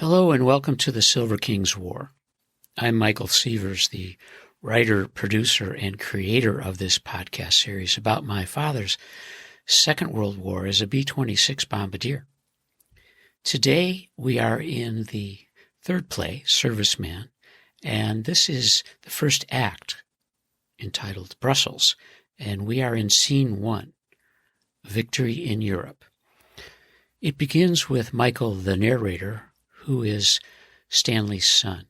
Hello and welcome to the Silver King's War. I'm Michael Sievers, the writer, producer, and creator of this podcast series about my father's Second World War as a B-26 bombardier. Today we are in the third play, Serviceman, and this is the first act entitled Brussels, and we are in Scene 1, Victory in Europe. It begins with Michael, the narrator, who is Stanley's son.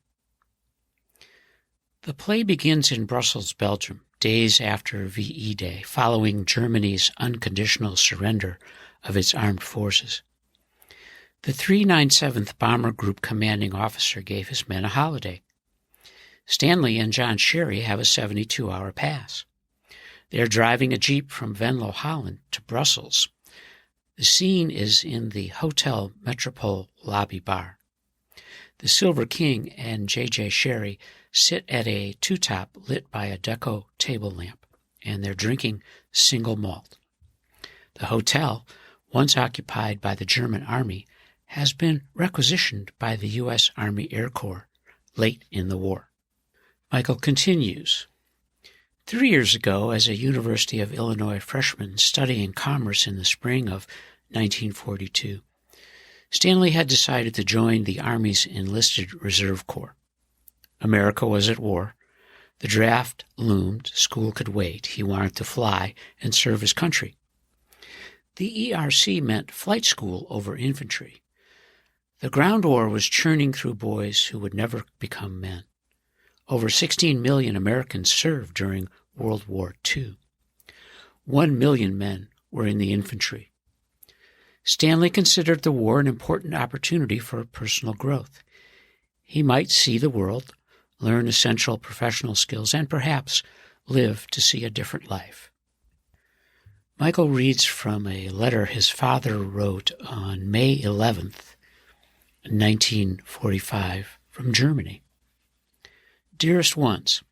The play begins in Brussels, Belgium, days after VE Day, following Germany's unconditional surrender of its armed forces. The 397th Bomber Group commanding officer gave his men a holiday. Stanley and John Sherry have a 72-hour pass. They are driving a Jeep from Venlo, Holland to Brussels. The scene is in the Hotel Metropole lobby bar. The Silver King and J.J. Sherry sit at a two-top lit by a deco table lamp, and they're drinking single malt. The hotel, once occupied by the German Army, has been requisitioned by the U.S. Army Air Corps late in the war. Michael continues. 3 years ago, as a University of Illinois freshman studying commerce in the spring of 1942, Stanley had decided to join the Army's enlisted reserve corps. America was at war. The draft loomed. School could wait. He wanted to fly and serve his country. The ERC meant flight school over infantry. The ground war was churning through boys who would never become men. Over 16 million Americans served during World War II. 1 million men were in the infantry. Stanley considered the war an important opportunity for personal growth. He might see the world, learn essential professional skills, and perhaps live to see a different life. Michael reads from a letter his father wrote on May 11th, 1945, from Germany. Dearest ones,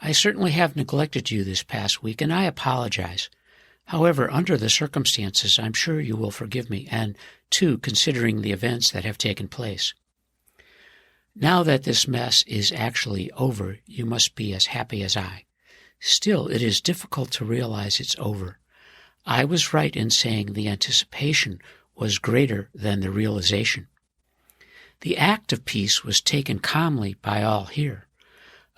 I certainly have neglected you this past week, and I apologize. However, under the circumstances, I'm sure you will forgive me, and, too, considering the events that have taken place. Now that this mess is actually over, you must be as happy as I. Still, it is difficult to realize it's over. I was right in saying the anticipation was greater than the realization. The act of peace was taken calmly by all here.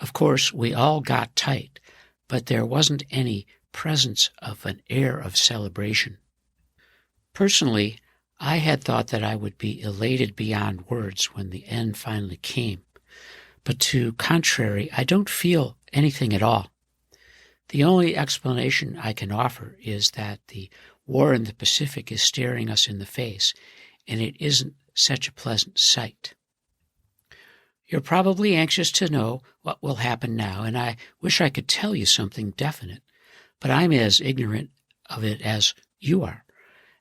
Of course, we all got tight, but there wasn't any presence of an air of celebration. Personally, I had thought that I would be elated beyond words when the end finally came, but to contrary, I don't feel anything at all. The only explanation I can offer is that the war in the Pacific is staring us in the face, and it isn't such a pleasant sight. You're probably anxious to know what will happen now, and I wish I could tell you something definite, but I'm as ignorant of it as you are.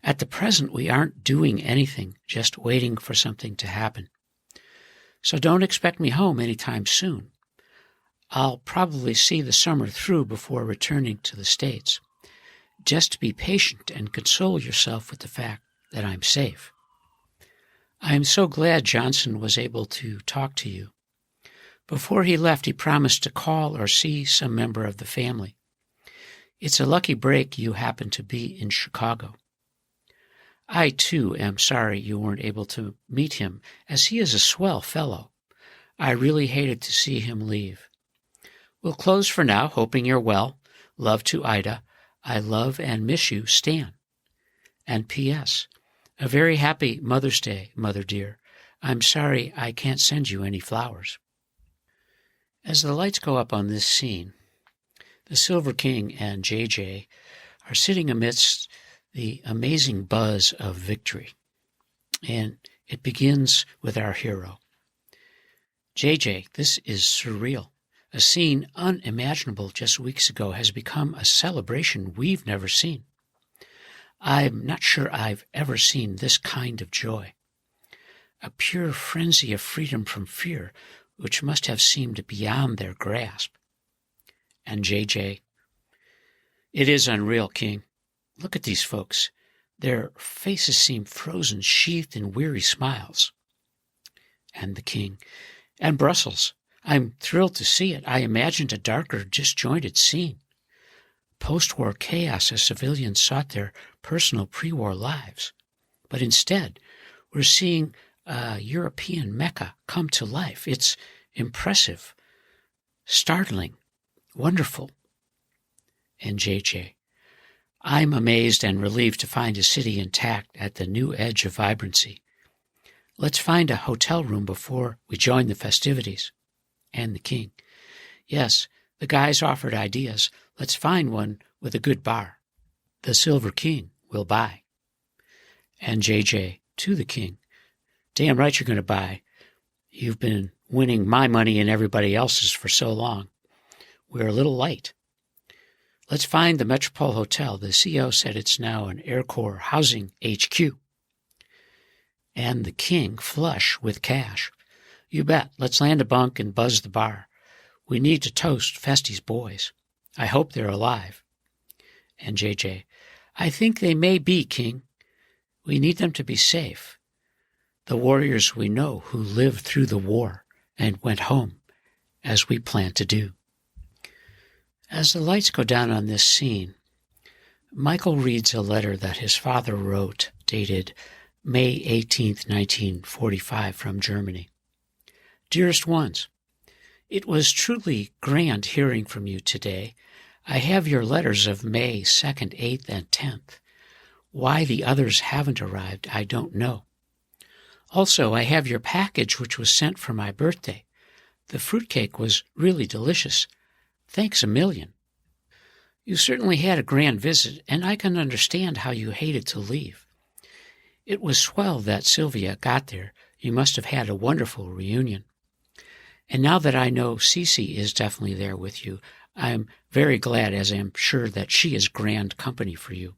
At the present, we aren't doing anything, just waiting for something to happen. So don't expect me home any time soon. I'll probably see the summer through before returning to the States. Just be patient and console yourself with the fact that I'm safe. I am so glad Johnson was able to talk to you. Before he left, he promised to call or see some member of the family. It's a lucky break you happen to be in Chicago. I, too, am sorry you weren't able to meet him, as he is a swell fellow. I really hated to see him leave. We'll close for now, hoping you're well. Love to Ida. I love and miss you, Stan. And P.S. A very happy Mother's Day, Mother dear. I'm sorry I can't send you any flowers. As the lights go up on this scene, the Silver King and J.J. are sitting amidst the amazing buzz of victory. And it begins with our hero. J.J., this is surreal. A scene unimaginable just weeks ago has become a celebration we've never seen. I'm not sure I've ever seen this kind of joy. A pure frenzy of freedom from fear, which must have seemed beyond their grasp. And J.J., it is unreal, King. Look at these folks. Their faces seem frozen, sheathed in weary smiles. And the king, and Brussels. I'm thrilled to see it. I imagined a darker, disjointed scene. Post-war chaos as civilians sought their personal pre-war lives. But instead, we're seeing a European Mecca come to life. It's impressive, startling, wonderful. And JJ, I'm amazed and relieved to find a city intact at the new edge of vibrancy. Let's find a hotel room before we join the festivities. And the king, yes, the guys offered ideas. Let's find one with a good bar. The Silver King will buy. And JJ to the king, damn right you're going to buy. You've been winning my money and everybody else's for so long. We're a little light. Let's find the Metropole Hotel. The CO said it's now an Air Corps housing HQ. And the king, flush with cash. You bet. Let's land a bunk and buzz the bar. We need to toast Festy's boys. I hope they're alive. And JJ, I think they may be, King. We need them to be safe. The warriors we know who lived through the war and went home, as we plan to do. As the lights go down on this scene, Michael reads a letter that his father wrote, dated May 18th, 1945, from Germany. Dearest ones, it was truly grand hearing from you today. I have your letters of May 2nd, 8th, and 10th. Why the others haven't arrived, I don't know. Also, I have your package which was sent for my birthday. The fruitcake was really delicious. Thanks a million. You certainly had a grand visit, and I can understand how you hated to leave. It was swell that Sylvia got there. You must have had a wonderful reunion. And now that I know Cece is definitely there with you, I'm very glad, as I'm sure that she is grand company for you.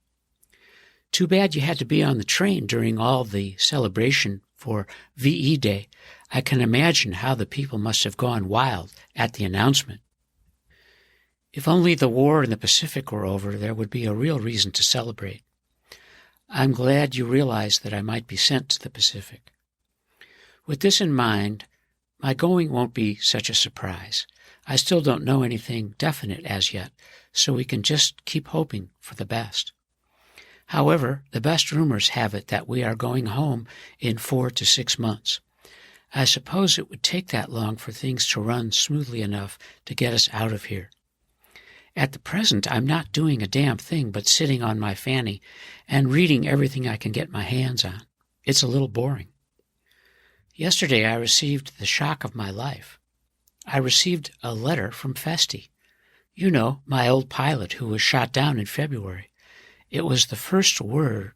Too bad you had to be on the train during all the celebration for VE Day. I can imagine how the people must have gone wild at the announcement. If only the war in the Pacific were over, there would be a real reason to celebrate. I'm glad you realized that I might be sent to the Pacific. With this in mind, my going won't be such a surprise. I still don't know anything definite as yet, so we can just keep hoping for the best. However, the best rumors have it that we are going home in 4 to 6 months. I suppose it would take that long for things to run smoothly enough to get us out of here. At the present, I'm not doing a damn thing but sitting on my fanny and reading everything I can get my hands on. It's a little boring. Yesterday I received the shock of my life. I received a letter from Festy. You know, my old pilot who was shot down in February. It was the first word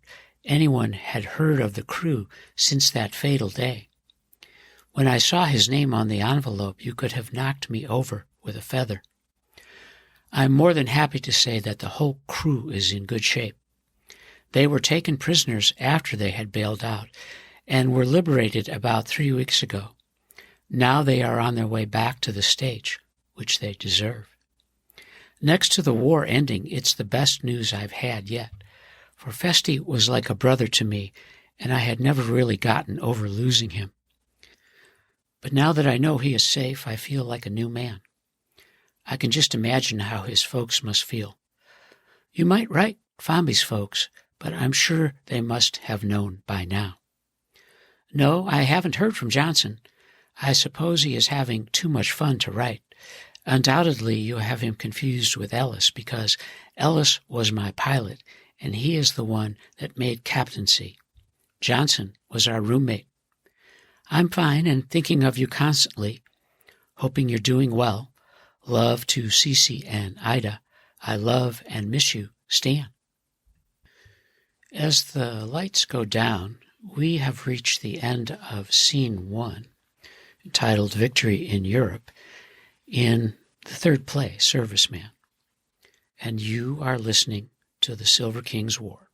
anyone had heard of the crew since that fatal day. When I saw his name on the envelope, you could have knocked me over with a feather. I'm more than happy to say that the whole crew is in good shape. They were taken prisoners after they had bailed out and were liberated about 3 weeks ago. Now they are on their way back to the stage, which they deserve. Next to the war ending, it's the best news I've had yet, for Festy was like a brother to me, and I had never really gotten over losing him. But now that I know he is safe, I feel like a new man. I can just imagine how his folks must feel. You might write Famby's folks, but I'm sure they must have known by now. No, I haven't heard from Johnson. I suppose he is having too much fun to write. Undoubtedly, you have him confused with Ellis, because Ellis was my pilot, and he is the one that made captaincy. Johnson was our roommate. I'm fine and thinking of you constantly, hoping you're doing well. Love to Cece and Ida. I love and miss you, Stan. As the lights go down, we have reached the end of Scene 1, entitled Victory in Europe, in the third play, Serviceman. And you are listening to the Silver King's War.